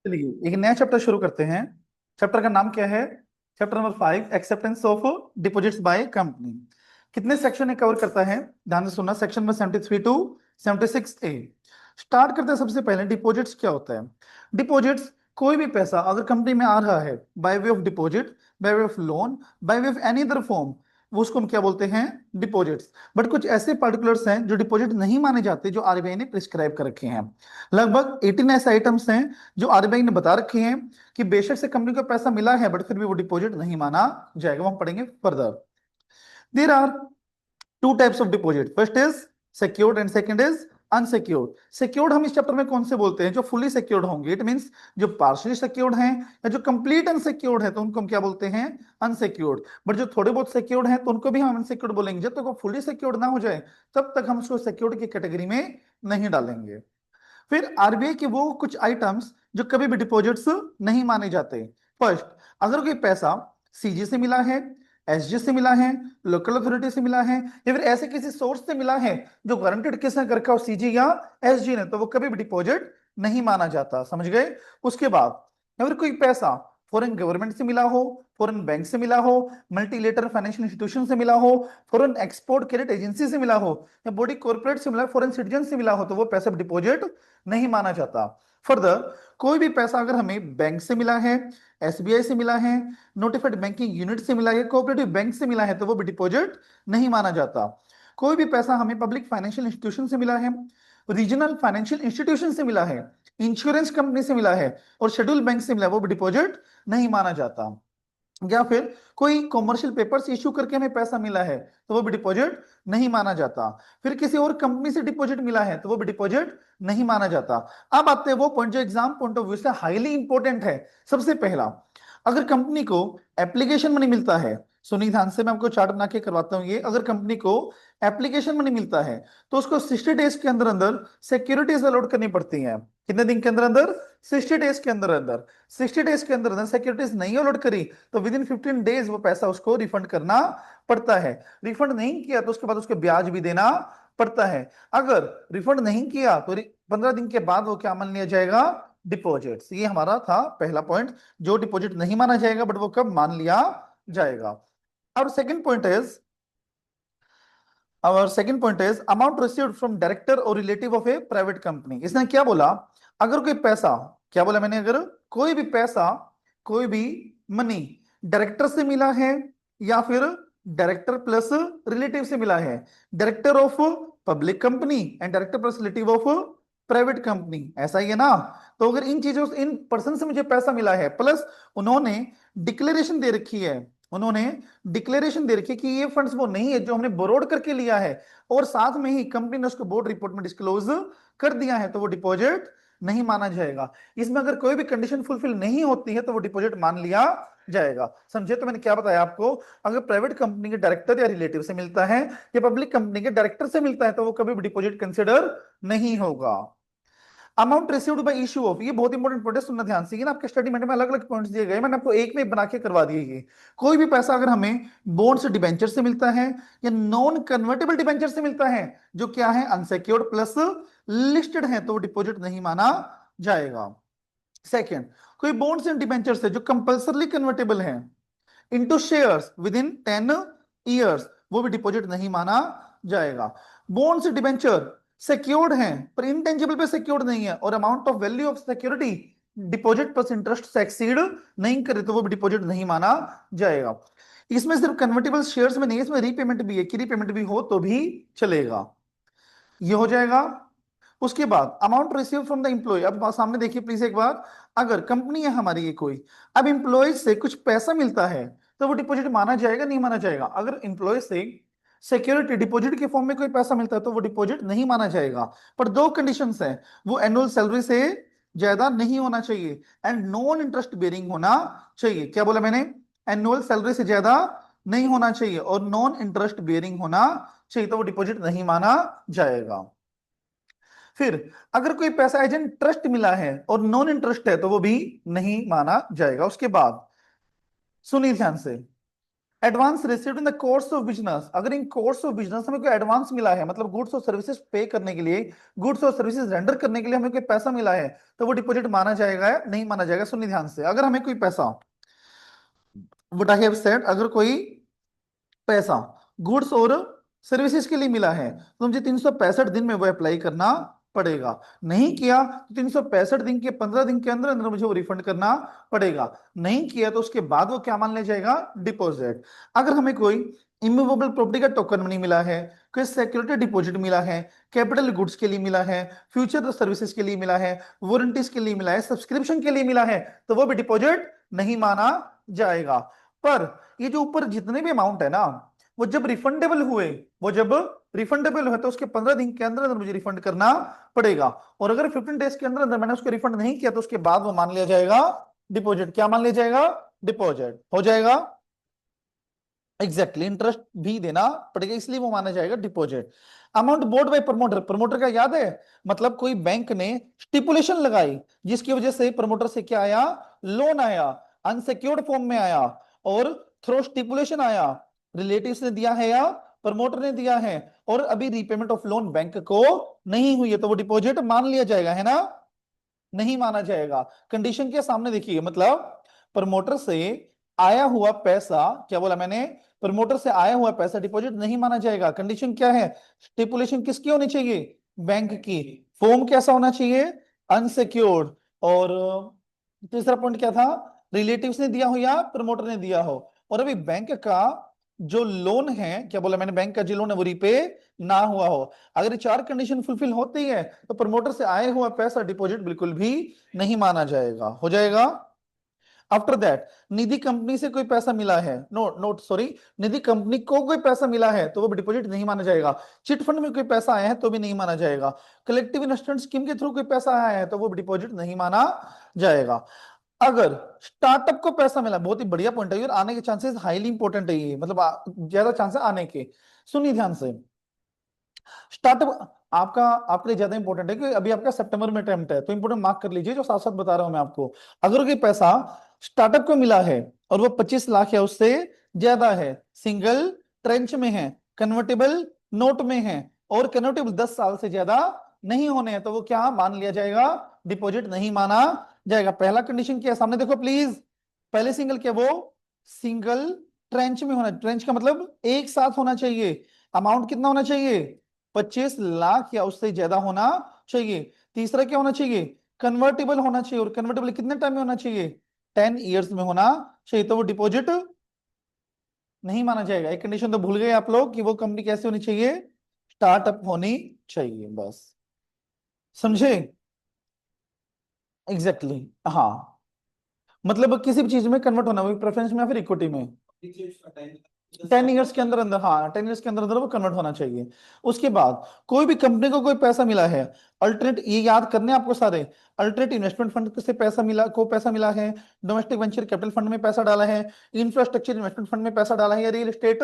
चलिए एक नया चैप्टर शुरू करते हैं। चैप्टर का नाम क्या है? Chapter number 5, acceptance of deposits by company. कितने सेक्शन है कवर करता है? ध्यान से सुनना, सेक्शन में 73 टू 76A। स्टार्ट करते हैं सबसे पहले, डिपॉजिट्स क्या होता है। डिपॉजिट्स, कोई भी पैसा अगर कंपनी में आ रहा है by way of deposit, by way of loan, by way of any other form, वो उसको हम क्या बोलते हैं? डिपॉजिट्स। बट कुछ ऐसे पर्टिकुलर्स हैं जो डिपॉजिट नहीं माने जाते, जो आरबीआई ने प्रिस्क्राइब कर रखे हैं। लगभग 18 ऐसे आइटम्स हैं जो आरबीआई ने बता रखे हैं कि बेशक से कंपनी को पैसा मिला है बट फिर भी वो डिपॉजिट नहीं माना जाएगा। वो हम पढ़ेंगे further. There are two types of deposit, first is secured and second is unsecured. Secured हम इस चैप्टर में कौन से बोलते हैं? जो फुली सिक्योर्ड होंगे, इट मींस जो पार्शियली सिक्योर्ड हैं, या जो कंप्लीट अनसिक्योर्ड है तो उनको हम क्या बोलते हैं? अनसिक्योर्ड। बट जो थोड़े बहुत सिक्योर्ड हैं तो उनको भी हम अनसिक्योर्ड बोलेंगे। जब तक वो फुली सिक्योर्ड ना हो जाए तब तक हम उसको सिक्योर्ड की कैटेगरी में नहीं डालेंगे। फिर आरबीआई के वो कुछ आइटम्स जो कभी भी डिपॉजिट्स नहीं माने जाते। फर्स्ट, अगर कोई पैसा सीजी से मिला है, एसजी से मिला है, लोकल अथॉरिटी से मिला है, या फिर ऐसे किसी सोर्स से मिला है जो गारंटेड किसने कर रखा हो, सीजी या एसजी ने, तो वो कभी भी डिपॉजिट नहीं माना जाता। समझ गए? उसके बाद अगर कोई पैसा फॉरेन गवर्नमेंट से मिला हो, फॉरेन बैंक से मिला हो, मल्टीलेटरल फाइनेंशियल इंस्टीट्यूशन से मिला हो, फॉरेन एक्सपोर्ट क्रेडिट एजेंसी से मिला हो, या बॉडी कॉर्पोरेट से मिला, फॉरेन सिटीजन से मिला हो, तो वो पैसा डिपॉजिट नहीं माना जाता। फर्दर, कोई भी पैसा अगर हमें बैंक से मिला है, एसबीआई से मिला है, नोटिफाइड बैंकिंग यूनिट से मिला है, कोऑपरेटिव बैंक से मिला है, तो वो भी डिपॉजिट नहीं माना जाता। कोई भी पैसा हमें पब्लिक फाइनेंशियल इंस्टीट्यूशन से मिला है, रीजनल फाइनेंशियल इंस्टीट्यूशन से मिला है, इंश्योरेंस कंपनी से मिला है और शेड्यूल बैंक से मिला है, वो भी डिपॉजिट नहीं माना जाता। या फिर कोई कॉमर्शियल पेपर्स इश्यू करके हमें पैसा मिला है तो वो भी डिपॉजिट नहीं माना जाता। फिर किसी और कंपनी से डिपॉजिट मिला है तो वो भी डिपॉजिट नहीं माना जाता। अब आते हैं वो पॉइंट जो एग्जाम पॉइंट ऑफ व्यू से हाईली इंपॉर्टेंट है। सबसे पहला, अगर कंपनी को एप्लीकेशन मनी मिलता है, सुनिए ध्यान से, मैं आपको चार्ट बना के करवाता हूं। ये अगर कंपनी को एप्लीकेशन मनी मिलता है तो उसको 60 डेज के अंदर अंदर सिक्योरिटीज अलॉट करनी पड़ती हैं। कितने दिन के अंदर अंदर? 60 डेज के अंदर अंदर। 60 डेज के अंदर अंदर सिक्योरिटीज नहीं अलॉट करी तो विद इन 15 डेज वो पैसा उसको रिफंड करना पड़ता है। रिफंड नहीं किया तो उसके बाद उसको ब्याज भी देना पड़ता है। अगर रिफंड नहीं किया तो 15 दिन के बाद वो क्या मान लिया जाएगा? डिपॉजिट्स। ये हमारा था पहला पॉइंट, जो डिपॉजिट नहीं माना जाएगा बट वो कब मान लिया जाएगा। और second point is, our second point is amount received from director or relative of a private company। इसने क्या बोला? अगर कोई पैसा, क्या बोला मैंने? अगर कोई भी पैसा, कोई भी मनी डायरेक्टर से मिला है या फिर डायरेक्टर प्लस रिलेटिव से मिला है, director of public company and director plus relative of private company, ऐसा ही है ना? तो अगर इन चीजों से, इन पर्सन से मुझे पैसा मिला है प्लस उन्होंने डिक्लेरेशन दे रखी है, उन्होंने डिक्लेरेशन दे रखी है कि ये फंड्स वो नहीं है जो हमने बोरोड करके लिया है, और साथ में ही कंपनी ने उसको बोर्ड रिपोर्ट में डिस्क्लोज कर दिया है, तो वो डिपॉजिट नहीं माना जाएगा। इसमें अगर कोई भी कंडीशन फुलफिल नहीं होती है तो वो डिपॉजिट मान लिया जाएगा। समझे? तो मैंने क्या बताया आपको, अगर प्राइवेट कंपनी के डायरेक्टर या रिलेटिव से मिलता है या पब्लिक कंपनी के डायरेक्टर से मिलता है तो वो कभी भी डिपॉजिट कंसिडर नहीं होगा। Amount received by issue of, ये बहुत इंपॉर्टेंट पॉइंट है, सुनना ध्यान से। ये ना आपके स्टडी मेट में अलग अलग पॉइंट्स दिए गए, मैंने आपको एक में बना के करवा दिए। ये कोई भी पैसा अगर हमें बॉन्ड्स डिबेंचर से मिलता है या नॉन कन्वर्टेबल डिबेंचर से मिलता है जो क्या है? अनसिक्योर्ड प्लस लिस्टेड है, तो डिपॉजिट नहीं माना जाएगा। सेकेंड, कोई बॉन्ड्स एंड डिबेंचर से जो कंपल्सरली कन्वर्टेबल है into shares with in 10 years, वो भी डिपॉजिट नहीं माना जाएगा। बॉन्ड्स डिबेंचर सिक्योर्ड हैं पर इंटेंजिबल पे सिक्योर्ड नहीं है, और amount of value of security deposit plus interest से एक्सीड नहीं करे तो वो भी डिपॉजिट नहीं माना जाएगा। इसमें सिर्फ कन्वर्टेबल शेयर्स में नहीं, इसमें रीपेमेंट भी है कि रीपेमेंट भी हो तो भी चलेगा। ये हो जाएगा। उसके बाद amount receive from the employ, अब सामने देखिए प्लीज एक बार। अगर कंपनी है हमारी ये कोई, अब एम्प्लॉय से कुछ पैसा मिलता है तो वो डिपॉजिट माना जाएगा नहीं माना जाएगा? अगर एम्प्लॉय से सिक्योरिटी डिपॉजिट के फॉर्म में कोई पैसा मिलता है तो वो डिपॉजिट नहीं माना जाएगा। पर दो कंडीशंस हैं, वो एनुअल सैलरी से ज्यादा नहीं होना चाहिए एंड नॉन इंटरेस्ट बेरिंग होना चाहिए। क्या बोला मैंने? एनुअल सैलरी से ज्यादा नहीं होना चाहिए और नॉन इंटरेस्ट बेरिंग होना चाहिए, तो वो डिपॉजिट नहीं माना जाएगा। फिर अगर कोई पैसा एज एन ट्रस्ट मिला है और नॉन इंटरेस्ट है तो वो भी नहीं माना जाएगा। उसके बाद सुनिए ध्यान से, advance received in the course of business, अगर इन कोर्स ऑफ बिजनेस हमें कोई एडवांस मिला है, मतलब गुड्स और सर्विसेज पे करने के लिए, गुड्स और सर्विसेज रेंडर करने के लिए हमें कोई पैसा मिला है, तो वो डिपॉजिट माना जाएगा या नहीं माना जाएगा? सुनिए ध्यान से, अगर हमें कोई पैसा, व्हाट आई हैव सेड, अगर कोई पैसा गुड्स और सर्विसेज के लिए मिला है तो मुझे 365 दिन में वो अप्लाई करना पड़ेगा। नहीं किया तो 365 दिन के 15 दिन के अंदर अंदर मुझे वो रिफंड करना पड़ेगा। नहीं किया तो उसके बाद वो क्या मान लिया जाएगा? डिपॉजिट। अगर हमें कोई इमूवेबल प्रॉपर्टी का टोकन मनी मिला है, कोई सिक्योरिटी डिपॉजिट मिला है, कैपिटल गुड्स के लिए मिला है, फ्यूचर सर्विसेज के लिए मिला है, वारंटीज के लिए मिला है, सब्सक्रिप्शन के लिए मिला है, तो वो भी डिपॉजिट नहीं माना जाएगा। पर ये जो ऊपर जितने भी अमाउंट है ना, वो जब रिफंडेबल हुए, वो जब रिफंडेबल हुए तो उसके 15 दिन के अंदर अंदर मुझे रिफंड करना पड़ेगा। और अगर 15 डेज के अंदर अंदर मैंने उसको रिफंड नहीं किया तो उसके बाद वो मान लिया जाएगा डिपॉजिट। क्या मान लिया जाएगा? डिपॉजिट हो जाएगा। एग्जैक्टली इंटरेस्ट भी देना पड़ेगा, इसलिए वो माना जाएगा deposit. Amount board by promoter, promoter का याद है, मतलब कोई बैंक ने स्टिपुलेशन लगाई जिसकी वजह से प्रमोटर से क्या आया? लोन आया, अनसिक्योर्ड फॉर्म में आया और थ्रो स्टिपुलेशन आया। रिलेटिव्स ने दिया है या प्रमोटर ने दिया है, और अभी रीपेमेंट ऑफ लोन बैंक को नहीं हुई है, तो वो डिपॉजिट मान लिया जाएगा, है ना? नहीं माना जाएगा। कंडीशन के सामने देखिए, मतलब प्रमोटर से आया हुआ पैसा, क्या बोला मैंने? प्रमोटर से आया हुआ पैसा डिपॉजिट नहीं माना जाएगा। कंडीशन क्या है? स्टिपुलेशन किसकी होनी चाहिए? बैंक की। फॉर्म कैसा होना चाहिए? अनसिक्योर्ड। और तीसरा पॉइंट क्या था? रिलेटिव्स ने दिया हो या प्रमोटर ने दिया हो। और अभी बैंक का जो लोन है, क्या बोला मैंने? बैंक का जो लोन है वो रिपे ना हुआ हो। अगर ये चार कंडीशन फुलफिल होती है तो प्रमोटर से आए हुआ पैसा डिपॉजिट बिल्कुल भी नहीं माना जाएगा। हो जाएगा। आफ्टर दैट, निधि कंपनी से कोई पैसा मिला है, नोट सॉरी, निधि कंपनी को कोई पैसा मिला है तो वो डिपॉजिट नहीं माना जाएगा। चिट फंड में कोई पैसा आया है तो भी नहीं माना जाएगा। कलेक्टिव इन्वेस्टमेंट स्कीम के थ्रू कोई पैसा आया है तो वो डिपॉजिट नहीं माना जाएगा। अगर स्टार्टअप को पैसा मिला, बहुत ही बढ़िया पॉइंट है ये, और आने के चांसेस हाईली इंपॉर्टेंट है ये, मतलब ज्यादा चांसेस आने के। सुनिए ध्यान से, स्टार्टअप आपका आपके लिए ज्यादा इंपॉर्टेंट है क्योंकि अभी आपका सितंबर में अटेम्प्ट है, तो इंपॉर्टेंट मार्क कर लीजिए जो साथ साथ बता रहा हूं मैं आपको। अगर कोई पैसा स्टार्टअप को मिला है और वो 25 लाख या उससे ज्यादा है, सिंगल ट्रेंच में है, कन्वर्टेबल नोट में है, और कन्वर्टेबल 10 साल से ज्यादा नहीं होने हैं, तो वो क्या मान लिया जाएगा? डिपॉजिट नहीं माना जाएगा। पहला कंडीशन क्या है सामने देखो प्लीज। पहले सिंगल क्या? वो सिंगल ट्रेंच में होना, ट्रेंच का मतलब एक साथ होना चाहिए। अमाउंट कितना होना चाहिए? 25 लाख या उससे ज्यादा होना चाहिए। तीसरा क्या होना चाहिए? कन्वर्टेबल होना चाहिए, और कन्वर्टेबल कितने टाइम में होना चाहिए? 10 ईयर्स में होना चाहिए, तो वो डिपॉजिट नहीं माना जाएगा। एक कंडीशन तो भूल गए आप लोग कि वो कंपनी कैसे होनी चाहिए? स्टार्टअप होनी चाहिए, बस समझे? एग्जैक्टली हाँ, मतलब किसी भी चीज में कन्वर्ट होना, वो प्रेफरेंस में या फिर इक्विटी में 10 ईयर्स के अंदर अंदर, हाँ 10 ईयर्स के अंदर अंदर वो कन्वर्ट होना चाहिए। उसके बाद कोई भी कंपनी को कोई पैसा मिला है, अल्टरनेट, ये याद करने आपको सारे, अल्टरनेट इन्वेस्टमेंट फंड से पैसा मिला, को पैसा मिला है, डोमेस्टिक वेंचर कैपिटल फंड में पैसा डाला है, इंफ्रास्ट्रक्चर इन्वेस्टमेंट फंड में पैसा डाला है, या रियल एस्टेट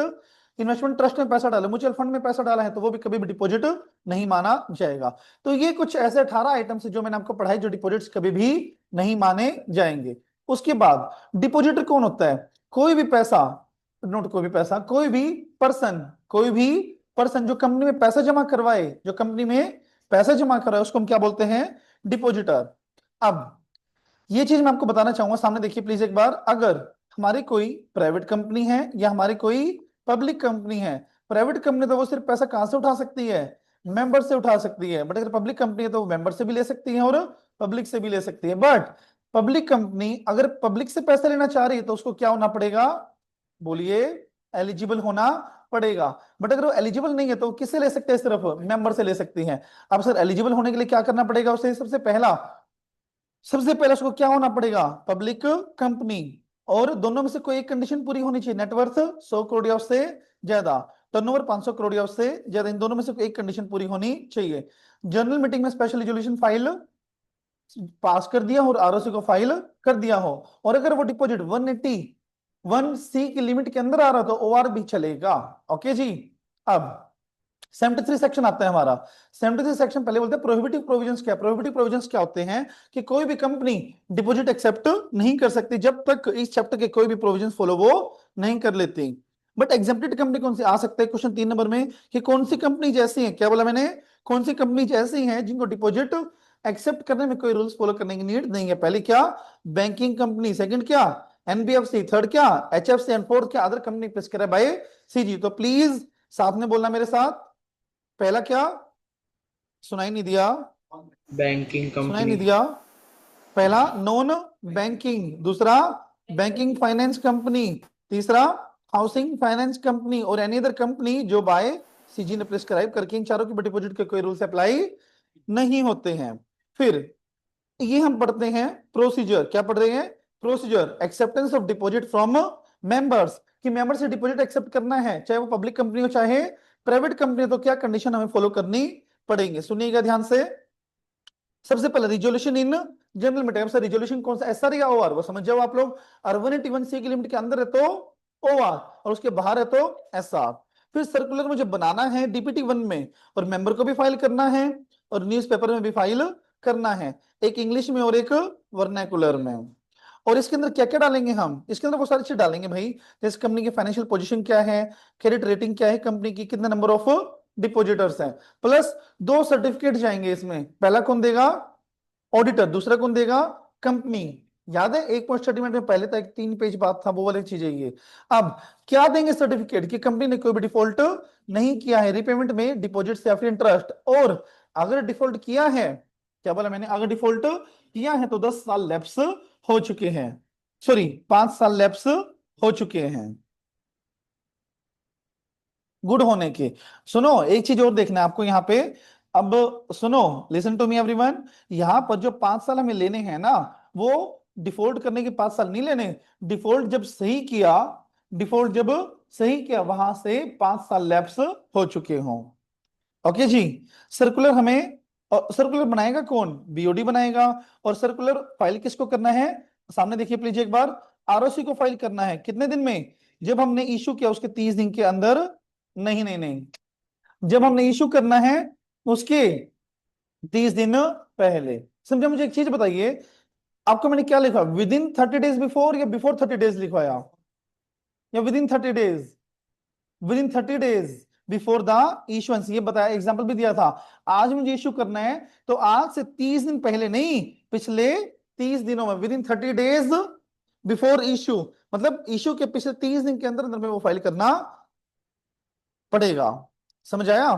इन्वेस्टमेंट ट्रस्ट में पैसा डाला, म्यूचुअल फंड में पैसा डाला है, तो वो भी कभी भी डिपॉजिट नहीं माना जाएगा। तो ये कुछ ऐसे 18 आइटम्स जो मैंने आपको पढ़ाई जो डिपॉजिट्स कभी भी नहीं माने जाएंगे। उसके बाद डिपॉजिटर कौन होता है? कोई भी पैसा, नोट कोई भी पैसा, कोई भी पर्सन, कोई भी पर्सन जो कंपनी में पैसा जमा करवाए, जो कंपनी में पैसा जमा कराए उसको हम क्या बोलते हैं? डिपॉजिटर। अब ये चीज मैं आपको बताना चाहूंगा, सामने देखिए प्लीज एक बार। अगर हमारी कोई प्राइवेट कंपनी है या हमारी कोई पब्लिक कंपनी है, प्राइवेट कंपनी तो वो सिर्फ पैसा कहां से उठा सकती है? मेंबर से उठा सकती है। बट अगर पब्लिक कंपनी है तो वो मेंबर से भी ले सकती है और पब्लिक से भी ले सकती है। बट पब्लिक कंपनी अगर पब्लिक से पैसा लेना चाह रही है तो उसको क्या होना पड़ेगा? बोलिए, एलिजिबल होना पड़ेगा। बट अगर वो एलिजिबल नहीं है तो किससे ले सकते हैं? सिर्फ मेंबर से ले सकती हैं। अब सर एलिजिबल होने के लिए क्या करना पड़ेगा उसे? सबसे पहले उसको क्या होना पड़ेगा? Public company. और दोनों में से कोई एक कंडीशन पूरी होनी चाहिए, नेटवर्थ 100 करोड़ या उससे ज्यादा, टर्नओवर 500 करोड़ या उससे ज्यादा, इन दोनों में से कोई एक कंडीशन पूरी होनी चाहिए। जनरल मीटिंग में स्पेशल रिजोल्यूशन फाइल पास कर दिया और आरओसी को फाइल कर दिया हो, और अगर वो डिपॉजिट 181C की लिमिट के अंदर आ रहा तो ओआर भी चलेगा। ओके जी। अब 73 सेक्शन आता है हमारा। 73 सेक्शन पहले बोलते हैं प्रोहिबिटिव प्रोविजंस। क्या प्रोहिबिटिव प्रोविजंस क्या होते हैं? कि कोई भी कंपनी डिपॉजिट एक्सेप्ट नहीं कर सकती जब तक इस चैप्टर के कोई भी प्रोविजंस फॉलो वो नहीं कर लेती। बट एग्जेम्प्टेड कंपनी कौन सी आ सकता है क्वेश्चन 3 नंबर में, कि कौन सी कंपनी जैसी है, क्या बोला मैंने, कौन सी कंपनी जैसी है जिनको डिपॉजिट एक्सेप्ट करने में कोई रूल्स फॉलो करने की नीड नहीं है। पहले क्या, बैंकिंग कंपनी, सेकंड क्या, एनबीएफसी, थर्ड क्या, एचएफसी, एंड फोर्थ क्या, other company prescribe bye CG. तो प्लीज साथ में बोलना मेरे साथ। पहला क्या, सुनाई नहीं दिया, बैंकिंग सुनाई नहीं कंपनी। दिया। पहला नॉन बैंकिंग, दूसरा बैंकिंग फाइनेंस कंपनी, तीसरा हाउसिंग फाइनेंस कंपनी, और एनी अदर कंपनी जो बाय सीजी ने प्रिस्क्राइब करके, इन चारों के डिपॉजिट के कोई रूल्स अप्लाई नहीं होते हैं। फिर ये हम पढ़ते हैं प्रोसीजर, क्या पढ़ रहे हैं, procedure acceptance of deposit from members, कि मेंबर से डिपॉजिट एक्सेप्ट करना है, चाहे वो पब्लिक कंपनी हो चाहे प्राइवेट कंपनी हो, तो क्या कंडीशन हमें फॉलो करनी पड़ेंगे, सुनिएगा ध्यान से। सबसे पहले रिजोल्यूशन इन जनरल मीटिंग, से रिजोल्यूशन कौन सा, एसआर या ओआर, वो समझ जाओ आप लोग। अर्बन 1 की लिमिट के अंदर है तो ओआर, और उसके बाहर है तो एसआर। फिर सर्कुलर मुझे बनाना है डीपीटी 1 में, और मेंबर को भी फाइल करना है, और न्यूज़पेपर में भी फाइल करना है, एक इंग्लिश में और एक वर्नाकुलर में। और इसके अंदर क्या क्या डालेंगे हम, इसके अंदर वो सारी चीज डालेंगे भाई, जैसे कंपनी की फाइनेंशियल पोजीशन क्या है, क्रेडिट रेटिंग क्या है कंपनी की, कितने नंबर ऑफ डिपोजिटर्स हैं, प्लस 2 सर्टिफिकेट जाएंगे इसमें, पहला कौन देगा, ऑडिटर, दूसरा कौन देगा, कंपनी। याद है 1 स्टेटमेंट में पहले तक 3 पेज बात था, वो वाली चीजें ये। अब क्या देंगे सर्टिफिकेट, कि कंपनी ने कोई भी डिफॉल्ट नहीं किया है रिपेमेंट में, डिपॉजिट से या फिर इंटरेस्ट, और अगर डिफॉल्ट किया है, क्या बोला मैंने, अगर डिफॉल्ट किया है तो 10 साल लैप्स हो चुके हैं, सॉरी 5 साल लैप्स हो चुके हैं गुड होने के। सुनो एक चीज और देखना है आपको यहाँ पे, अब सुनो, लिसन टू मी एवरीवन, यहाँ पर जो 5 साल हमें लेने हैं ना, वो डिफॉल्ट करने के 5 साल नहीं लेने, डिफॉल्ट जब सही किया, डिफॉल्ट जब सही किया वहां से 5 साल लैप्स हो चुके हों। ओके जी। सर्कुलर हमें, सर्कुलर बनाएगा कौन, बीओडी बनाएगा, और सर्कुलर फाइल किसको करना है, सामने देखिए प्लीज एक बार, आरओसी को फाइल करना है कितने दिन में, जब हमने इशू किया उसके 30 दिन के अंदर, नहीं नहीं नहीं, जब हमने इशू करना है उसके 30 दिन पहले। समझा, मुझे एक चीज बताइए, आपको मैंने क्या लिखा, विद इन 30 डेज बिफोर या बिफोर 30 डेज लिखवाया, या with in 30 days, with in 30 days before the issuance, ये बताया, एग्जांपल भी दिया था। आज मुझे इशू करना है तो आज से 30 दिन पहले नहीं, पिछले 30 दिनों में, with in 30 days before issue, मतलब इशू के पिछले 30 दिन के अंदर अंदर में वो फाइल करना पड़ेगा। समझ आया,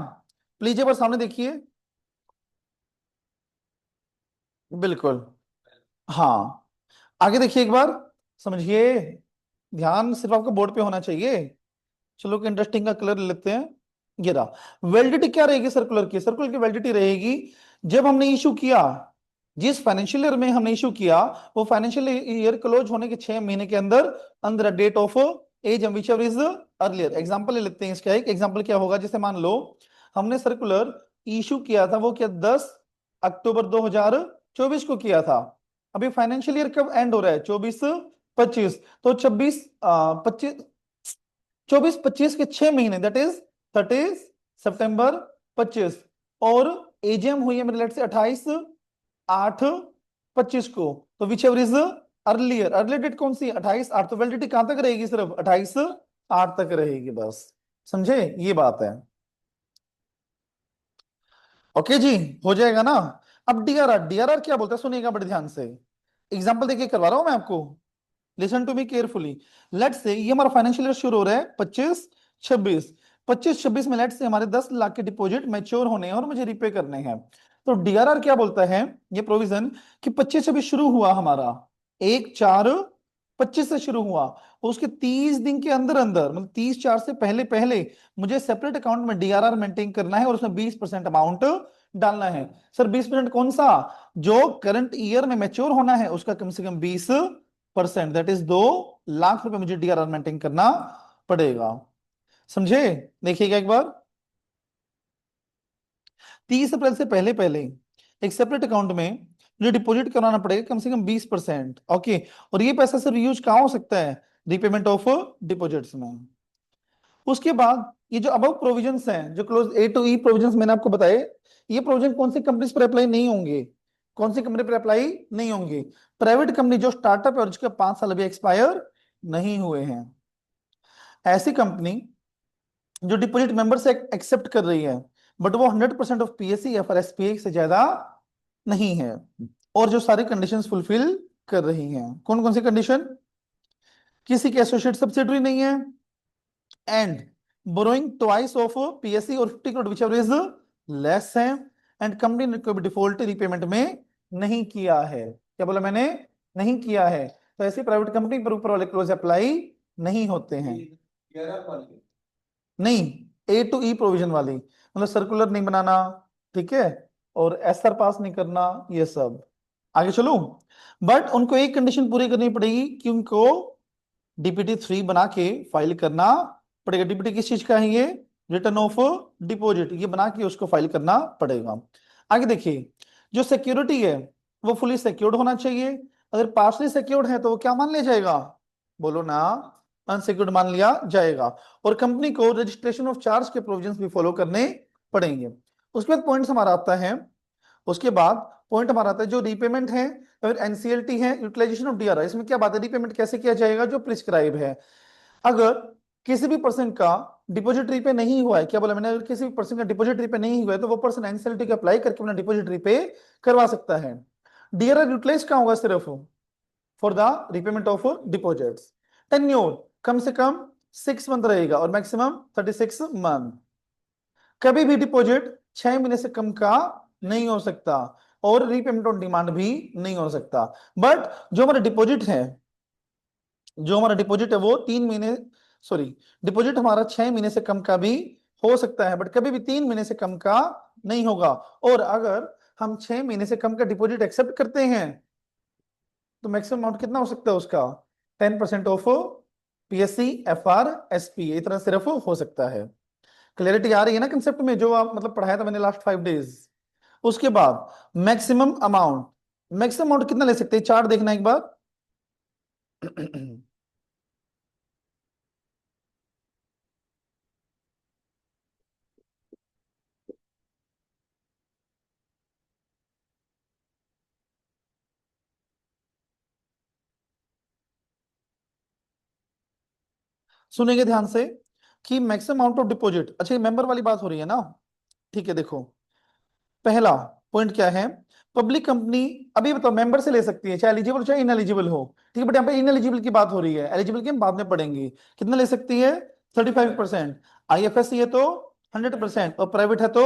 प्लीज एक बार सामने देखिए, बिल्कुल, हाँ, आगे देखिए एक बार, समझिए, ध्यान सिर्फ आपका बोर्ड पे होना चाहिए। चलो कि इंटरेस्टिंग का कलर लेते हैं, ये रहा। वैलिडिटी क्या रहेगी सर्कुलर की, सर्कुलर की वैलिडिटी रहेगी जब हमने इशू किया, जिस फाइनेंशियल ईयर में हमने इशू किया, वो फाइनेंशियल ईयर क्लोज होने के 6 महीने के अंदर, अंदर date of age whichever is earlier. Example ले लेते हैं इसका, एक एग्जांपल क्या होगा, जैसे मान लो हमने सर्कुलर इशू किया था, वो क्या 10 अक्टूबर 2024 को किया था, अभी फाइनेंशियल ईयर कब एंड हो रहा है, 24-25, तो 24-25 के 6 महीने, दैट इज 30 सितंबर 25, और एजीएम हुई है मेरे लेट से 28-8-25 को, तो whichever is earlier, earlier date कौन सी, 28-8, तो वैलिडिटी कहां तक रहेगी, सिर्फ 28-8 तक रहेगी बस। समझे, ये बात है। ओके जी, हो जाएगा ना। अब डीआरआर, डीआरआर क्या बोलता है सुनिएगा बड़े ध्यान से, एग्जांपल देखिए करवा रहा हूं मैं आपको, listen to me carefully. Late से ये हमारा फाइनेंशियल ईयर शुरू हो रहा है 25-26, 25-26 में लेट से हमारे 10 लाख के डिपॉजिट मैच्योर होने हैं और मुझे रिपे करने हैं। तो डीआरआर क्या बोलता है, ये प्रोविजन, कि 25-26 शुरू हुआ हमारा, 1/4/25 से शुरू हुआ, उसके 30 दिन के अंदर अंदर, मतलब 30/4 से पहले पहले मुझे सेपरेट अकाउंट में डीआरआर मेंटेन करना है, और उसमें 20% अमाउंट डालना है। सर 20% कौन सा, जो करंट ईयर में मैच्योर होना है उसका कम से कम 20%, दैट इज 2 लाख रुपए मुझे डीआरआर मेंटेन करना पड़ेगा। समझे, देखिएगा एक बार, 30 अप्रैल से पहले पहले एक सेपरेट अकाउंट में मुझे डिपॉजिट कराना पड़ेगा कम से कम 20%। ओके, और ये पैसा सिर्फ यूज कहाँ हो सकता है, रिपेमेंट ऑफ डिपॉजिट्स में। उसके बाद ये जो अबव प्रोविजंस हैं, जो clause A to E provisions मैंने आपको बताए, ये प्रोविजन कौन सी कंपनीज पर अप्लाई नहीं होंगे, कौन सी कंपनी पर अप्लाई नहीं होंगे, प्राइवेट कंपनी जो स्टार्टअप है और जिसके 5 साल अभी एक्सपायर नहीं हुए हैं। ऐसी कंपनी जो डिपॉजिट मेंबर से एक्सेप्ट कर रही है बट वो 100% ऑफ पीएससी या फिर एसपीए से ज्यादा नहीं है, और जो सारी कंडीशंस फुलफिल कर रही हैं। कौन कौन सी कंडीशन? किसी की एसोसिएट सब्सिडरी नहीं है, and borrowing twice of PSC और 50 करोड़ विच इज लेस है, एंड कंपनी ने कोई डिफॉल्ट रीपेमेंट में नहीं किया है। क्या बोला मैंने? नहीं किया है। तो ऐसी प्राइवेट कंपनी पर ऊपर वाले क्लोज अप्लाई नहीं होते हैं। नहीं, ए टू ई प्रोविजन वाली, मतलब सर्कुलर नहीं बनाना, ठीक है, और एसआर पास नहीं करना, ये सब। आगे चलो, बट उनको एक कंडीशन पूरी करनी पड़ेगी कि उनको डीपीटी 3 बना के फाइल करना पड़ेगा। डीपीटी किस चीज का है ये? रिटर्न ऑफ डिपॉजिट, ये बना के उसको फाइल करना पड़ेगा। आगे देखिए, जो सिक्योरिटी है वो फुली सिक्योर्ड होना चाहिए। अगर पार्शली सिक्योर्ड है तो वो क्या मान लिया जाएगा? बोलो ना, अनसिक्योर्ड मान लिया जाएगा। और कंपनी को रजिस्ट्रेशन ऑफ चार्ज के प्रोविजंस भी फॉलो करने पड़ेंगे। उसके बाद पॉइंट हमारा आता है, उसके बाद पॉइंट हमारा आता है जो रीपेमेंट है, और एनसीएलटी है, यूटिलाइजेशन ऑफ डीआरआई। इसमें क्या बात है? रीपेमेंट कैसे किया जाएगा? जो प्रिस्क्राइब है। अगर किसी भी पर्सन का डिपॉजिट रीपे नहीं हुआ है, क्या बोला मैंने? अगर किसी भी पर्सन का डिपॉजिट रीपे नहीं हुआ है तो वो पर्सन एनसीएलटी को अप्लाई करके अपना डिपॉजिट रीपे करवा सकता है। डीआरआई यूटिलाइज कहाँ होगा? सिर्फ for the repayment of deposits. Tenure कम से कम 6 मंथ रहेगा और मैक्सिमम 36 मंथ। कभी भी डिपॉजिट 6 महीने से कम का नहीं हो सकता, और रीपेमेंट ऑन डिमांड भी नहीं हो सकता। बट जो हमारा डिपॉजिट है, जो हमारा डिपॉजिट है वो 3 महीने, सॉरी, डिपॉजिट हमारा 6 महीने से कम का भी हो सकता है, बट कभी भी 3 महीने से कम का नहीं होगा। और अगर हम 6 महीने से कम का डिपॉजिट एक्सेप्ट करते हैं तो मैक्सिमम अमाउंट कितना हो सकता है उसका? 10% of PSC F R S P, इतना सिर्फ हो सकता है। क्लियरिटी आ रही है ना कंसेप्ट में, जो आप मतलब पढ़ाया था मैंने लास्ट 5 डेज। उसके बाद मैक्सिमम अमाउंट, मैक्सिमम अमाउंट कितना ले सकते हैं? चार्ट देखना एक बार। सुनेंगे ध्यान से कि मैक्सिमम अमाउंट ऑफ डिपॉजिट, अच्छा ये मेंबर वाली बात हो रही है ना? ठीक है, देखो पहला पॉइंट क्या है? पब्लिक कंपनी, अभी बताओ, मेंबर से ले सकती है चाहे एलिजिबल चाहे इनएलिजिबल हो, ठीक है, बट यहाँ पे इनएलिजिबल की बात हो रही है, एलिजिबल की हम बाद में पढ़ेंगे। कितना ले सकती है? 35%। आईएफएससी है तो 100%, और प्राइवेट है तो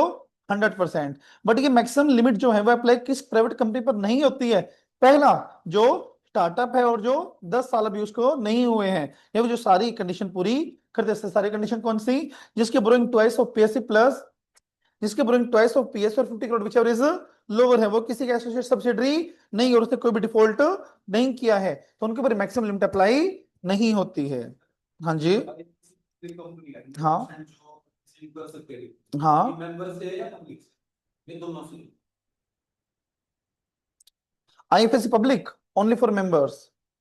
100%। बट ये मैक्सिमम लिमिट जो है वो अप्लाई किस प्राइवेट कंपनी पर नहीं होती है? पहला, जो स्टार्टअप है और जो 10 साल अभी उसको नहीं हुए हैं, या वो जो सारी कंडीशन पूरी करते हैं। सारी कंडीशन कौन सी? जिसके borrowing twice of PSC plus, जिसके बोरोइंग ट्वाइस ऑफ पीएस और 50 crore which ever is lower है, वो किसी का एसोसिएट सब्सिडरी नहीं, और उसने कोई भी डिफॉल्ट नहीं किया है, तो उनके ऊपर मैक्सिमम लिमिट अप्लाई नहीं होती है। हाँ जी। हाँ हाँ, IFSC public only for members,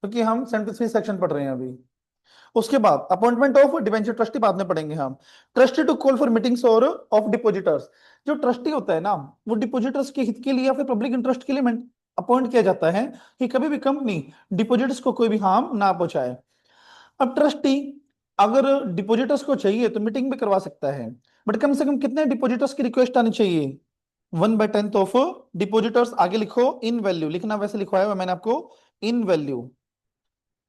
क्योंकि हम 73 सेक्शन पढ़ रहे हैं अभी। उसके बाद अपॉइंटमेंट ऑफ डिवेंचर ट्रस्टी बाद में पढ़ेंगे हम। Trustee to call for meetings और ऑफ डिपॉजिटर्स, जो ट्रस्टी होता है ना, वो डिपॉजिटर्स के हित के लिए या फिर पब्लिक इंटरेस्ट के लिए अपॉइंट किया जाता है कि कभी भी कंपनी डिपॉजिटर्स को कोई भी हार्म ना पहुंचाए। अब ट्रस्टी अगर डिपॉजिटर्स को चाहिए तो मीटिंग भी करवा सकता है, बट कम से कम कितने डिपॉजिटर्स की रिक्वेस्ट आनी चाहिए? 1/10 ऑफ डिपॉजिटर्स। आगे लिखो इन वैल्यू, लिखना वैसे लिखवाया हुआ मैंने आपको, इन वैल्यू।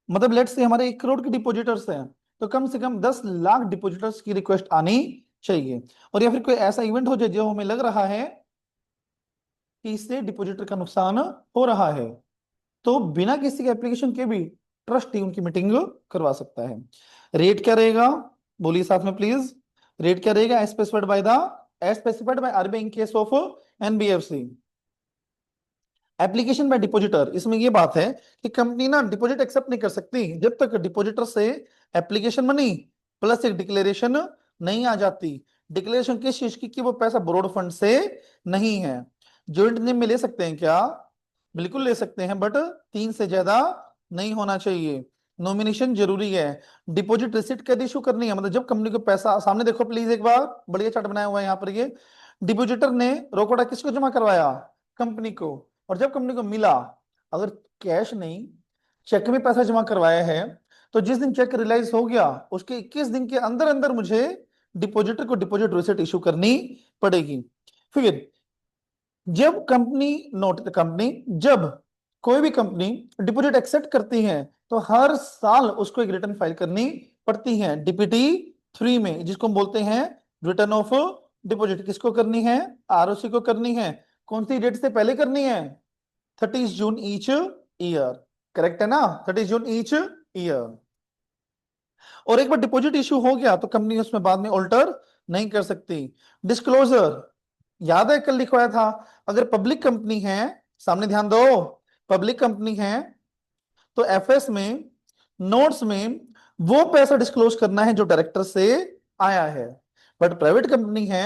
मतलब लेट्स से हमारे 1 करोड़ के डिपॉजिटर्स हैं, तो कम से कम 10 लाख डिपॉजिटर्स की रिक्वेस्ट आनी चाहिए। और या फिर कोई ऐसा इवेंट हो जाए जो हमें लग रहा है कि इससे डिपॉजिटर का नुकसान हो रहा है, तो बिना किसी के एप्लीकेशन के भी ट्रस्टी उनकी मीटिंग करवा सकता है। रेट क्या रहेगा? बोलिए साथ में प्लीज। रेट क्या रहेगा? As specified by RBI in case of NBFC. Application by depositor, इसमें ये बात है कि कंपनी ना डिपॉजिट एक्सेप्ट नहीं कर सकती जब तक डिपॉजिटर से एप्लीकेशन मनी प्लस एक डिक्लेरेशन नहीं आ जाती। डिक्लेरेशन किस चीज की? कि वो पैसा बोरोड फंड से नहीं है। जॉइंट नेम में ले सकते हैं क्या? बिल्कुल ले सकते हैं, बट 3 से ज्यादा नहीं होना चाहिए। नॉमिनेशन जरूरी है। डिपॉजिट रिसिप्ट कब इशू करनी है? मतलब जब कंपनी को पैसा, सामने देखो प्लीज एक बार, बढ़िया चार्ट बनाया हुआ है यहाँ पर। ये डिपॉजिटर ने रोकड़ा किसको जमा करवाया? कंपनी को। और जब कंपनी को मिला, अगर कैश नहीं चेक में पैसा जमा करवाया है, तो जिस दिन चेक रियलाइज हो गया उसके 21 दिन के अंदर अंदर मुझे डिपॉजिटर को डिपॉजिट रिसिप्ट इशू करनी पड़ेगी। फिर जब कोई भी कंपनी डिपॉजिट एक्सेप्ट करती है तो हर साल उसको एक रिटर्न फाइल करनी पड़ती है डीपीटी 3 में, जिसको हम बोलते हैं रिटर्न ऑफ डिपॉजिट। किसको करनी है? आरओसी को करनी है। कौन सी डेट से पहले करनी है? 30 जून ईच ईयर। करेक्ट है ना? 30 जून ईच ईयर। और एक बार डिपॉजिट इशू हो गया तो कंपनी उसमें बाद में ऑल्टर नहीं कर सकती। डिस्क्लोजर याद है कल लिखवाया था, अगर पब्लिक कंपनी है, सामने ध्यान दो, पब्लिक कंपनी है तो एफएस में नोट्स में वो पैसा डिस्क्लोज करना है जो डायरेक्टर से आया है। बट प्राइवेट कंपनी है,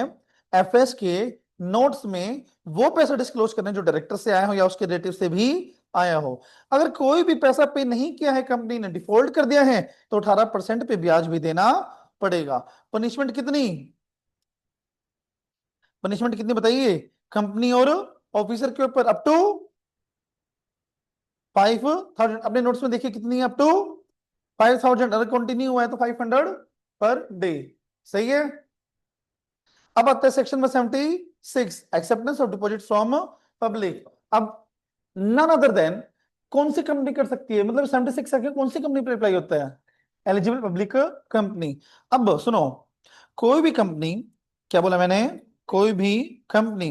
एफएस के नोट्स में वो पैसा डिस्क्लोज करना है जो डायरेक्टर से आया हो या उसके रिलेटिव से भी आया हो। अगर कोई भी पैसा पे नहीं किया है, कंपनी ने डिफॉल्ट कर दिया है, तो 18% पे ब्याज भी देना पड़ेगा। पनिशमेंट कितनी? पनिशमेंट कितनी बताइए? कंपनी और ऑफिसर के ऊपर अप टू 5,000। अपने नोट्स में देखिए कितनी है, अप टू 5,000। अगर कंटिन्यू हुआ है तो 500 पर डे। सही है। अब आता है सेक्शन में 76, acceptance of deposit from public. अब नन अदर देन, कौन सी कंपनी कर सकती है? मतलब 76 आके कौन सी कंपनी पर अप्लाई होता है? Eligible public company. अब सुनो, कोई भी कंपनी, क्या बोला मैंने? कोई भी कंपनी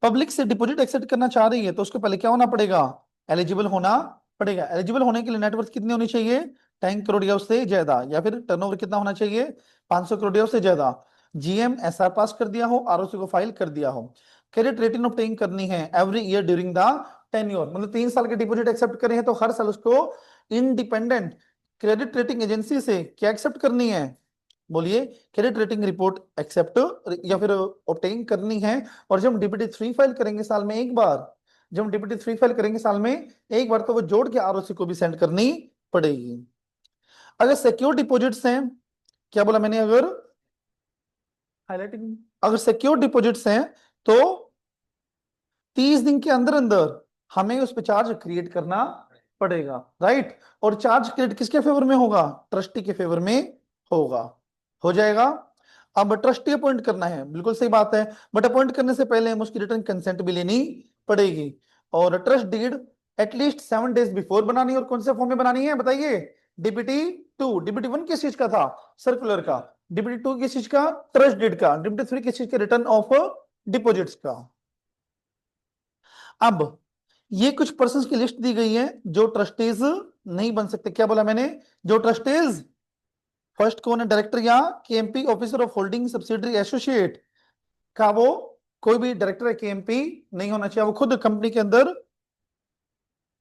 पब्लिक से डिपॉजिट एक्सेप्ट करना चाह रही है तो उसको पहले क्या होना पड़ेगा? एलिजिबल होना पड़ेगा। एलिजिबल होने के लिए नेटवर्थ कितनी होनी चाहिए? 10 करोड़ या उससे ज्यादा, या फिर टर्नओवर कितना होना चाहिए? 500 करोड़ या उससे ज्यादा। जीएम एसआर पास कर दिया हो, आरओसी को फाइल कर दिया हो। क्रेडिट रेटिंग ऑब्टेन करनी है every year during the tenure, मतलब 3 साल के डिपॉजिट एक्सेप्ट करे हैं तो हर साल उसको इंडिपेंडेंट क्रेडिट रेटिंग एजेंसी से क्या एक्सेप्ट करनी है? बोलिए। क्रेडिट रेटिंग रिपोर्ट एक्सेप्ट या फिर ऑब्टेन करनी है। और जब डीपीटी 3 फाइल करेंगे साल में एक बार, जब डीपीटी 3 फाइल करेंगे साल में एक बार, तो वो जोड़ के आरओसी को भी सेंड करनी पड़ेगी। अगर सिक्योर डिपॉजिट्स हैं, क्या बोला मैंने? अगर हाईलाइटिंग, अगर सिक्योर डिपॉजिट्स हैं तो 30 दिन के अंदर अंदर हमें उस पर चार्ज क्रिएट करना पड़ेगा, राइट। और चार्ज क्रिएट किसके फेवर में होगा? ट्रस्टी के फेवर में होगा। हो जाएगा। अब ट्रस्टी अपॉइंट करना है, बिल्कुल सही बात है, बट अपॉइंट करने से पहले हम उसकी रिटर्न कंसेंट भी लेनी पड़ेगी। और trust deed at least 7 days before बनानी है। और कौन से फॉर्म में बनानी है बताइए? डीपीटी 2। डीपीटी 1 किस चीज का था? सर्कुलर का। डीपीटी 2 किस चीज का? ट्रस्ट डीड का। डीपीटी 3 किस चीज का? रिटर्न ऑफ डिपॉजिट्स का। अब ये कुछ पर्संस की लिस्ट दी गई है जो ट्रस्टीज नहीं बन सकते। क्या बोला मैंने? जो ट्रस्टीज, फर्स्ट कौन है? डायरेक्टर या KMP officer of holding subsidiary associate का, वो कोई भी डायरेक्टर है केएमपी नहीं होना चाहिए। वो खुद कंपनी के अंदर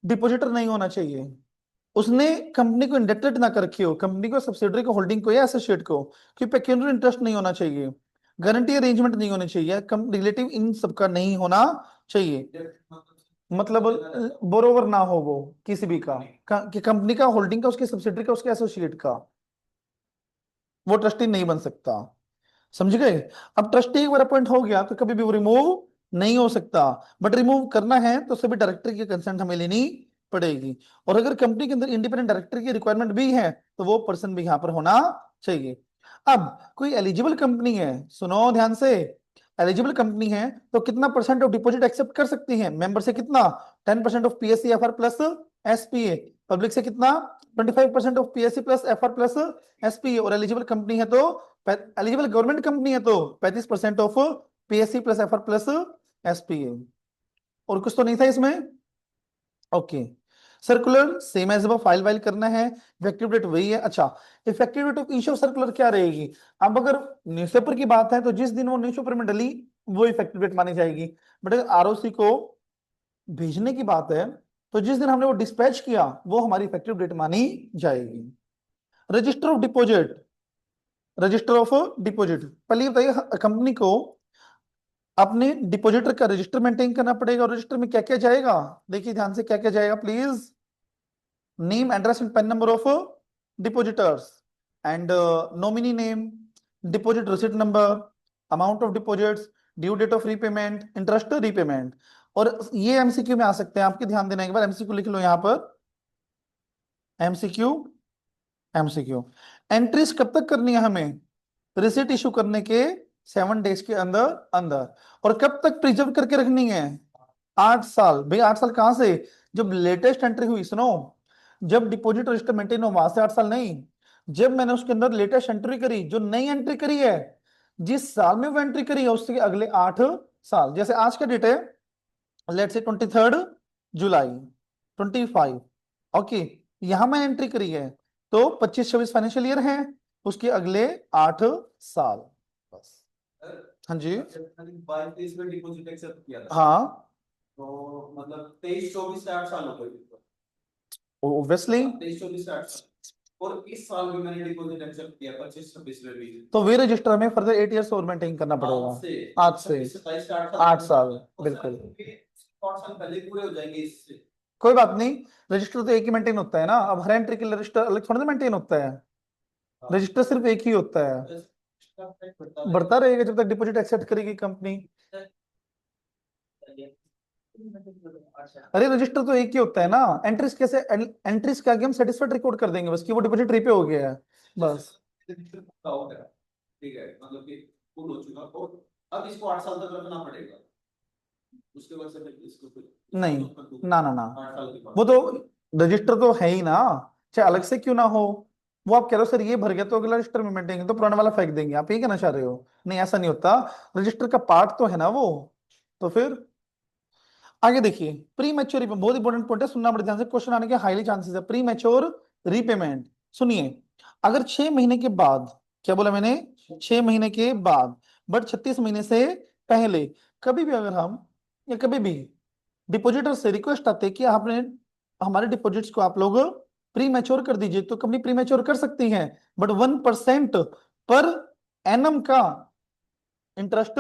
डिपॉजिटर नहीं होना चाहिए। उसने कंपनी को इंडेप्टेड ना कर रखी हो, कंपनी को, सब्सिडरी को, होल्डिंग को या एसोसिएट को। कि पेक्यूनियरी इंटरेस्ट नहीं होना चाहिए, गारंटी अरेंजमेंट नहीं होने चाहिए, रिलेटिव इन सबका नहीं होना चाहिए। मतलब बोरोवर ना हो वो किसी भी कि कंपनी का, होल्डिंग का, उसके सब्सिडरी का, उसके एसोसिएट का, वो ट्रस्टी नहीं बन सकता। समझ गए? अब ट्रस्टी एक बार अपॉइंट हो गया तो कभी भी वो रिमूव नहीं हो सकता। बट रिमूव करना है तो सभी डायरेक्टर की कंसेंट हमें लेनी पड़ेगी। और अगर कंपनी के अंदर इंडिपेंडेंट डायरेक्टर की रिक्वायरमेंट भी है तो वो पर्सन भी यहां पर होना चाहिए। अब कोई एलिजिबल कंपनी है, सुनो ध्यान से, एलिजिबल कंपनी है तो कितना परसेंट ऑफ डिपॉजिट एक्सेप्ट कर सकती है? मेंबर से कितना? 10% of PSC FR plus SPA. Public से कितना? 25% of PSC plus FR plus SPA. और एलिजिबल कंपनी है तो, एलिजिबल गवर्नमेंट कंपनी है तो 35% of PSC plus FR plus SPA. और कुछ तो नहीं था इसमें? ओके। सर्कुलर सेम एज अब, फाइल वाइल करना है, इफेक्टिव डेट वही है। अच्छा, effective date of issue of circular क्या रहेगी? अब अगर न्यूज़पेपर की बात है तो जिस दिन वो न्यूज़पेपर में डली वो इफेक्टिव डेट मानी जाएगी। बट अगर आरओसी को भेजने की बात है तो जिस दिन हमने वो डिस्पैच किया वो हमारी इफेक्टिव डेट मानी जाएगी। Register of deposit, register of deposit, पहले बताइए कंपनी को अपने डिपॉजिटर का रजिस्टर मेंटेन करना पड़ेगा। और रजिस्टर में क्या क्या जाएगा? देखिए ध्यान से, क्या क्या जाएगा please. Name, address and PAN number of depositors and nominee name, deposit receipt number, amount of deposits, due date of repayment, interest repayment. और ये एमसीक्यू में आ सकते हैं, आपके ध्यान देना, एक बार एमसीक्यू लिख लो यहाँ पर। MCQ, MCQ. एंट्रीज कब तक करनी है हमें? रिसिट इशू करने के 7 डेज के अंदर अंदर। और कब तक प्रिजर्व करके रखनी है? 8 साल। भाई 8 साल कहां से? जब लेटेस्ट एंट्री हुई, सुनो, जब डिपॉजिट रजिस्टर मेंटेन हो वहां से 8 साल नहीं, जब मैंने उसके अंदर लेटेस्ट एंट्री करी, जो नई एंट्री करी है, जिस साल में वो एंट्री करी है उसके अगले 8 साल। जैसे आज का डेट है, लेट से 23 जुलाई 25, ओके, यहां मैं एंट्री करी है, तो 25-26 फाइनेंशियल ईयर है, उसके अगले 8 साल बस। हाँ जी। 22-23 में डिपॉजिट एक्सेप्ट किया था, हाँ तो मतलब 23-24 से 8 साल हो गए। ऑब्वियसली। 23-24 से 8 साल, और इस साल भी मैंने डिपॉजिट एक्सेप्ट किया 25-26 में भी। तो वे रजिस्टर में फर्दर 8 ईयर्स और मेंटेन करना पड़ेगा। आज से 26-27 से 8 साल, 8 साल, बिल्कुल। 8 साल पहले पूरे हो जाएंगे इससे। कोई बात नहीं, रजिस्टर तो एक ही मेंटेन होता है ना, अब हर एंट्री के लिए रजिस्टर अलग थोड़ा ना मेंटेन होता है, रजिस्टर सिर्फ एक ही होता है, बढ़ता रहेगा जब तक डिपॉजिट एक्सेप्ट करेगी कंपनी। अरे रजिस्टर तो एक ही होता है ना, एंट्रीज कैसे, एंट्रीज के आगे हम सेटिस्फाइड रिकॉर्ड कर देंगे बस कि वो डिपॉजिटरी पे हो गया है बस। ठीक है, मतलब कि फुल हो चुका, और अब इसको 8 साल तक रखना पड़ेगा, उसके बाद से फिर इसको नहीं, ना ना ना, 8 साल के बाद। वो तो रजिस्टर तो है ही ना, चाहे अलग से क्यों ना हो। वो आप कह रहे हो सर ये भर गया तो अगला रजिस्टर में मेंटेन, तो पुराना वाला फेंक देंगे, आप ये कहना चाह रहे हो? नहीं ऐसा नहीं होता, रजिस्टर का पार्ट तो है ना वो। तो फिर आगे देखिए, प्री मैच्योर, बहुत इंपॉर्टेंट पॉइंट है, सुनना बड़े ध्यान से, क्वेश्चन आने के हाईली चांसेस है। प्री मैच्योर रीपेमेंट, सुनिए, अगर 6 महीने के बाद, क्या बोला मैंने, 6 महीने के बाद, बट 36 महीने से पहले, कभी भी अगर हम, या कभी भी डिपॉजिटर से रिक्वेस्ट आते कि आपने हमारे डिपॉजिट्स को आप लोग प्री मैच्योर कर दीजिए, तो कंपनी प्री मैच्योर कर सकती है, बट 1% पर एनम का इंटरेस्ट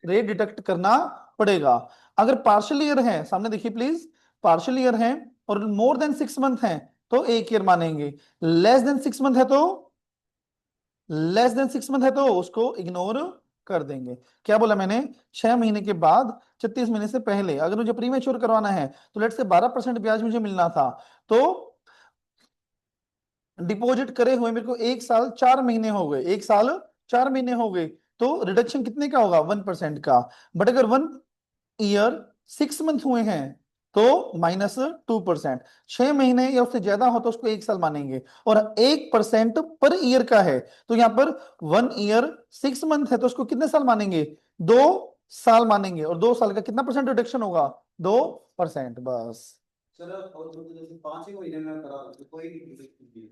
रेट डिडक्ट करना पड़ेगा। अगर पार्शियल ईयर है, सामने देखिए प्लीज, पार्शियल ईयर है और मोर देन 6 मंथ है तो 1 ईयर मानेंगे, लेस देन 6 मंथ है तो, लेस देन 6 मंथ है तो उसको इग्नोर कर देंगे। क्या बोला मैंने? 6 महीने के बाद, 36 महीने से पहले अगर मुझे प्रीमेच्योर करवाना है, तो लेट से 12% ब्याज मुझे मिलना था, तो डिपॉजिट करे हुए मेरे को 1 साल 4 महीने हो गए, 1 साल 4 महीने हो गए, तो रिडक्शन कितने का होगा? 1% का। बट अगर 1 ईयर 6 मंथ हुए हैं तो -2%। 6 महीने या उससे ज्यादा हो तो उसको 1 साल मानेंगे, और 1% पर ईयर का है, तो यहां पर 1 ईयर 6 मंथ है तो उसको कितने साल मानेंगे? 2 साल मानेंगे, और 2 साल का कितना परसेंट रिडक्शन होगा? 2% बस। सर और जैसे 5 ही महीने में करा तो कोई नहीं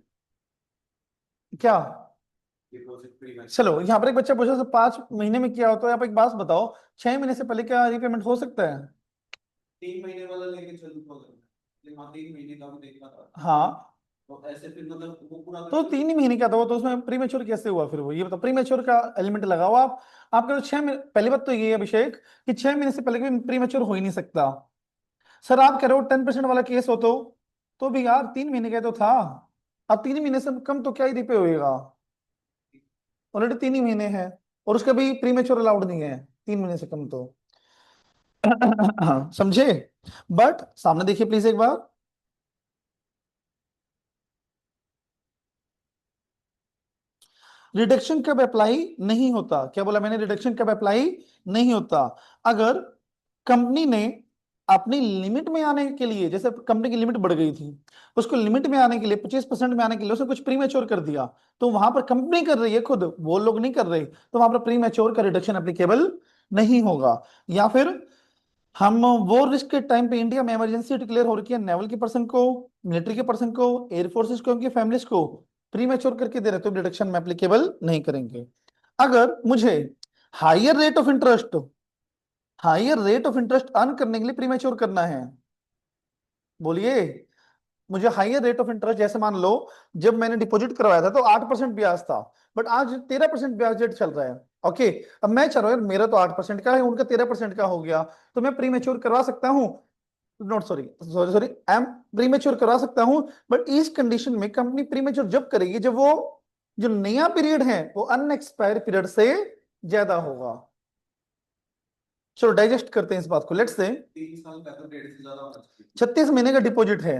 क्या? डिपॉजिट फ्री में। चलो यहाँ पर एक बच्चा पूछा 5 महीने में क्या होता है, आप एक बात बताओ, 6 महीने से पहले क्या रीपेमेंट हो सकता है? 3 महीने वाला लेके चलू तो, लेकिन हाँ 3 महीने का भी देखना था, हाँ, तो ऐसे फिर मतलब वो पूरा तो 3 ही महीने क्या था वो, तो उसमें प्रीमेच्योर कैसे हुआ फिर? वो ये बताओ, प्रीमेच्योर का एलिमेंट लगाओ आप। आपका तो 6 महीने, पहली बात तो ये है अभिषेक कि 6 महीने से पहले कोई प्रीमेच्योर हो ही नहीं सकता। सर आप कह रहे हो 10% वाला केस हो तो भी यार 3 महीने का तो था, अब 3 महीने से कम तो क्या ही रिपे होएगा, ऑलरेडी 3 ही महीने है, और उसका भी प्रीमेच्योर अलाउड नहीं है 3 महीने से कम तो। समझे? बट सामने देखिए प्लीज एक बार, रिडक्शन कब अप्लाई नहीं होता? क्या बोला मैंने? रिडक्शन कब अप्लाई नहीं होता? अगर कंपनी ने अपनी लिमिट में आने के लिए, जैसे कंपनी की लिमिट बढ़ गई थी, उसको लिमिट में आने के लिए 25% में आने के लिए उसने कुछ प्रीमेच्योर कर दिया, तो वहां पर कंपनी कर रही है खुद, वो लोग नहीं कर रहे, तो वहां पर प्रीमेच्योर का रिडक्शन एप्लीकेबल नहीं होगा। या फिर हम वो रिस्क के टाइम पे इंडिया में इमरजेंसी डिक्लेयर हो रखी है, नेवल के पर्सन को, मिलिट्री के पर्सन को, एयरफोर्सेस को, उनकी फैमिलीज को प्री मैच्योर करके दे रहे, तो डिडक्शन में एप्लीकेबल नहीं करेंगे। अगर मुझे higher rate of interest, higher rate of interest earn करने के लिए प्री मैच्योर करना है, बोलिए, मुझे हायर रेट ऑफ इंटरेस्ट, जैसे मान लो जब मैंने डिपॉजिट करवाया था तो 8% ब्याज था, बट आज 13% ब्याज रेट चल रहा है, ओके, अब मैं चाह रहा हूँ यार मेरा तो 8% का है, उनका 13% का हो गया, तो मैं प्री मैच्योर करवा सकता हूँ, not sorry sorry sorry, I am premature करा सकता हूं, बट इस कंडीशन में कंपनी प्रीमेच्योर जब करेगी जब वो जो नया पीरियड है वो अनएक्सपायर पीरियड से ज्यादा होगा। चलो डाइजेस्ट करते हैं इस बात को, लेट्स से 3 साल का तो 1.5 से ज्यादा होना चाहिए। 36 महीने का डिपॉजिट है,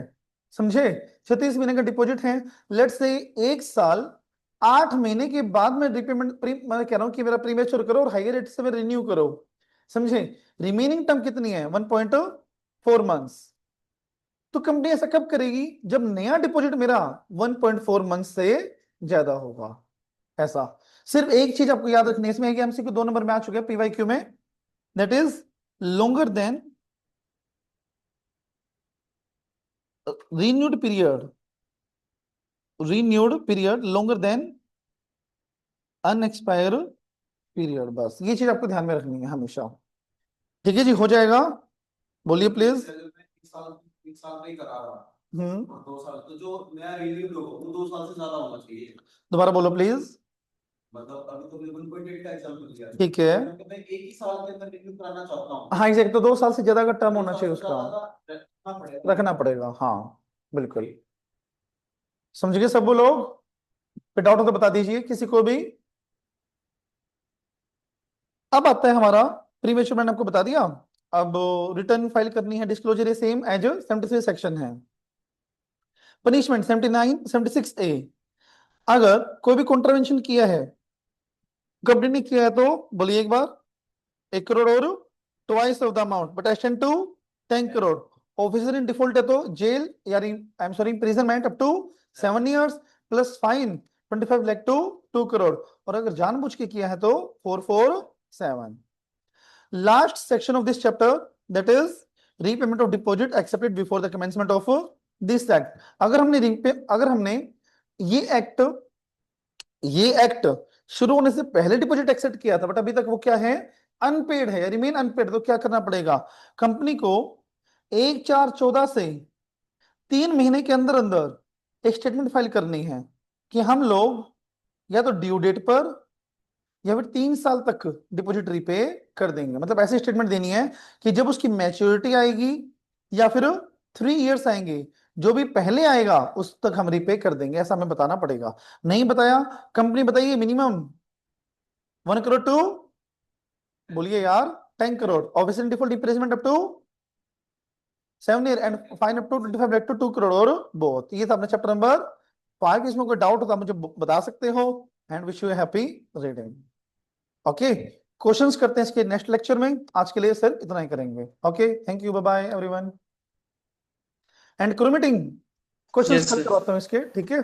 समझे? 36 महीने का डिपॉजिट है, लेट्स से 1 साल 8 महीने के बाद में रिपेमेंट, मैं कह रहा हूं कि मेरा प्रीमेच्योर करो और हायर रेट से मैं रिन्यू करो। समझे? रिमेनिंग टर्म कितनी है? 1.4 मंथ्स। तो कंपनी ऐसा कब करेगी? जब नया डिपॉजिट मेरा 1.4 मंथ से ज्यादा होगा। ऐसा सिर्फ एक चीज आपको याद रखनी है इसमें, है कि एमसीक्यू 2 नंबर में आ चुके हैं पीवाईक्यू में, that is longer than renewed period longer than unexpired period। बस ये चीज आपको ध्यान में रखनी है हमेशा। ठीक है जी, हो जाएगा? बोलिए प्लीज। अगर मैं एक साल में ही करा रहा हम्म, और 2 साल, तो जो नया रिन्यू होगा वो 2 साल से ज्यादा होना चाहिए। दोबारा बोलो प्लीज। मतलब अभी तो मैंने 1.8 का एग्जांपल दिया, ठीक है, तो मैं एक ही साल के अंदर रिन्यू कराना चाहता हूँ, हाँ एग्जैक्ट, तो 2 साल से ज्यादा का टर्म दो होना साल चाहिए से उसका, ज्यादा का रखना पड़ेगा। रखना पड़ेगा, हाँ बिल्कुल। समझ गए सब वो लोग? फिर डाउट हो तो बता दीजिए किसी को भी। अब आता है हमारा प्रीमेच्योर, मैंने आपको बता दिया। अब रिटर्न फाइल करनी है, डिस्क्लोजर सेम एज 73 सेक्शन है। पनिशमेंट 79 76A, अगर कोई भी कॉन्ट्रवेंशन किया है, कंपनी ने किया है, तो बोलिए एक बार, 1 करोड़ और twice of the amount, but extend to 10 crore. Officer in default है तो जेल, या I am sorry imprisonment up to 7 years plus fine 25 lakh to 2 crore. और अगर जानबूझ के किया है तो 447। Last section of this chapter, that is repayment of deposit accepted before the commencement of this act. अगर हमने ये एक्ट ये एक्ट शुरू होने से पहले डिपॉजिट एक्सेप्ट किया था, बट अभी तक वो क्या है? अनपेड है, रिमेन अनपेड। तो क्या करना पड़ेगा? कंपनी को 1/4/14 से 3 महीने के अंदर अंदर एक स्टेटमेंट फाइल करनी है कि हम लोग या तो ड्यू डेट पर या फिर 3 साल तक डिपॉजिट रीपे कर देंगे। मतलब ऐसी स्टेटमेंट देनी है कि जब उसकी मैच्योरिटी आएगी या फिर 3 years आएंगे, जो भी पहले आएगा उस तक हम रीपे कर देंगे, ऐसा हमें बताना पड़ेगा। नहीं बताया, कंपनी बताइए मिनिमम 1 करोड़ टू, बोलिए यार, 10 crore. Obviously default imprisonment up to 7 year and fine up to 25 lakh to 2 crore और बहुत। ये था अपना चैप्टर नंबर 5। इसमें कोई डाउट होता मुझे बता सकते हो। And wish you happy reading. Okay, questions करते हैं इसके नेक्स्ट लेक्चर में। आज के लिए सिर्फ इतना ही करेंगे। Okay, thank you, bye bye everyone. And क्रोमीटिंग क्वेश्चंस यस हल सर। करवाता हूँ इसके, ठीक है।